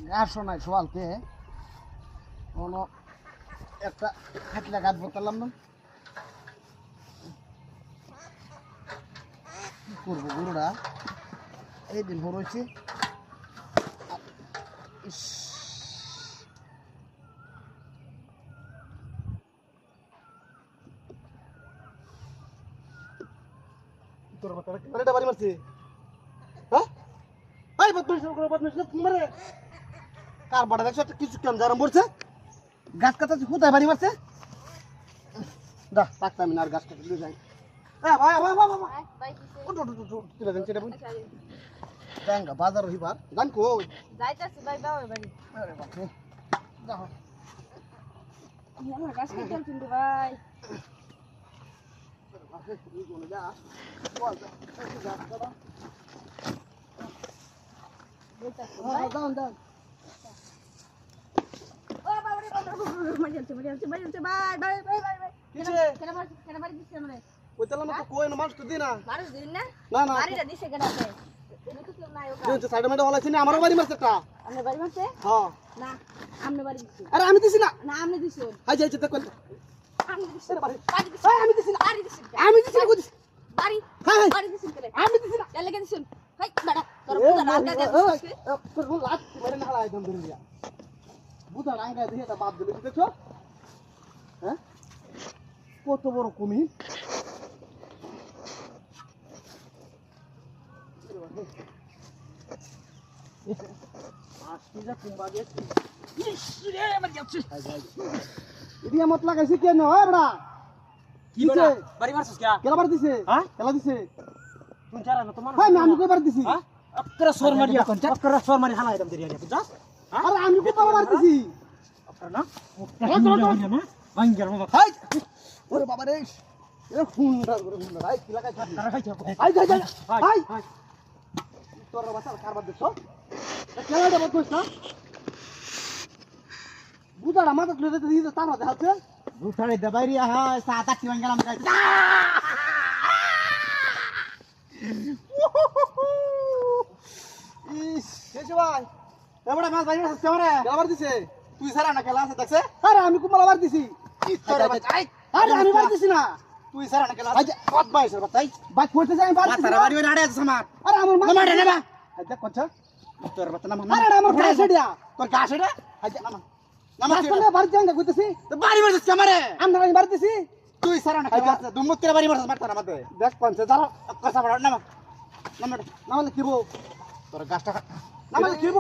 গাছও নাই সোয়ালতে কোনো একটা খাটলে গাছ বতালাম না কি করবো গরুটা এই দিন বড় হয়েছে তোর মাথাটা বাড়ি মারছে হ্যাঁ এই বদমাইশ মারে কার বাড়া দেখছো একটা কিছু কেন জারাম পড়ছে গাছ কাটা কোথায় বাড়ি মারছে দা পাকতাম না আর গাছ কাটা দিয়ে যাই ভাই ভাই ভাই ভাই ভাই ওটো ওটো ওটো তুলে দেন সেটা বল জাঙ্গা বাজার হইবার জান কো যাইতাছি ভাই বাবা বাড়ি আরে বাপ রে যাও আমার গাছ কেটে কিন্তু ভাই আরে তুই কোন যা বল যা গাছ কাটা যাইতাছি হ্যাঁ দাও দাও ও বাবা রে বাবা মারিয়াছে ভাই ভাই ভাই ভাই ভাই কিছে কেন বাড়ি দিছে আমারে কইতালাম তো কই না মাছ তো দি না বাড়ি দিন না না না বাড়িটা দিছে কেডাতে এনে তো কেউ নাই ওকা তুই সাইড মেডা হলাছিস না আমারও বাড়ি মারছে টা আপনি বাড়ি মারছে হ্যাঁ না আমনে বাড়ি দিছে আরে আমি দিছি না না আমনে দিছো হাই যাই যেতে কই আমনে দিছে বাড়ি বাড়ি দিছে আমি দিছি না বাড়ি দিছে আমি দিছি না কই বাড়ি হাই হাই বাড়ি দিছে কেন আমি দিছি না এলে কেন দিছেন হাই দাঁড়া তোর বুদা রাঙ্গা দে তোর লাত মেরে না হালাই দম ধরে দিয়া বুদা রাঙ্গা দিয়ে তা বাপ দিলে দেখছো হ্যাঁ কত বড় কুমির আজকে যা কুম্বা গেছে ইস রে আমার যাচ্ছে এদিকে মত লাগাইছে কেন হয় বড়া কি বড়া বাড়ি মারছস কে কেলা বার দিছে হ্যাঁ কেলা দিছে তুই চারা না তোমার হ্যাঁ আমি কই বার দিছি হ্যাঁ অকরা সর মারিয়া কোন অকরা সর মারি হালা একদম দেরিয়া বুঝছস আরে আমি কই বার দিছি অকরা না না ভাঙ্গার বাবা হাই ওরে বাবা রে এ হুন্ডা করে হুন্ডা ভাই কি লাগাইছিস তারা খাইছে হাই যাই যাই হাই হাই তোর বাসা কারবার দেখছো কেলা দেব কইছ না বুদাড়া মাথা তুলে দিতে দিতে তারা দেখাচ্ছে উঠারে দবাইরি হা সাত আট ভাঙ্গার আমি খাইছে ইস কেছে ভাই এবড়া মাছ ভাই মাছ কেমনে কেলা দিছে তুই সারা না কেলা আছে দেখছে আরে আমি কুমালা বার দিছি তোর আরে আমি বার দিছি না তুই সারা না কেলা আছে কত বাইছ রে তাই বাই কইতেছ আমি বার দিছি তারা বাড়ি আড়ে আছে আমার আরে আমার মা মারে নেবা দেখ কচ্ছ তোর বাচ্চা না আরে আমার গাছ এডিয়া তোর গাছ এটা আজ নামা নামা তুই বার জাঙ্গা কইতেছি বাড়ি মারছস কে আমারে আমি বার দিছি তুই সারা না কেলা আছে দুমুত করে বাড়ি মারছস মারতা না মতে দেখ পঞ্চ দাঁড়া কথা বড় নামা নামালে কিবো তোর গাছটা নামালে কিবো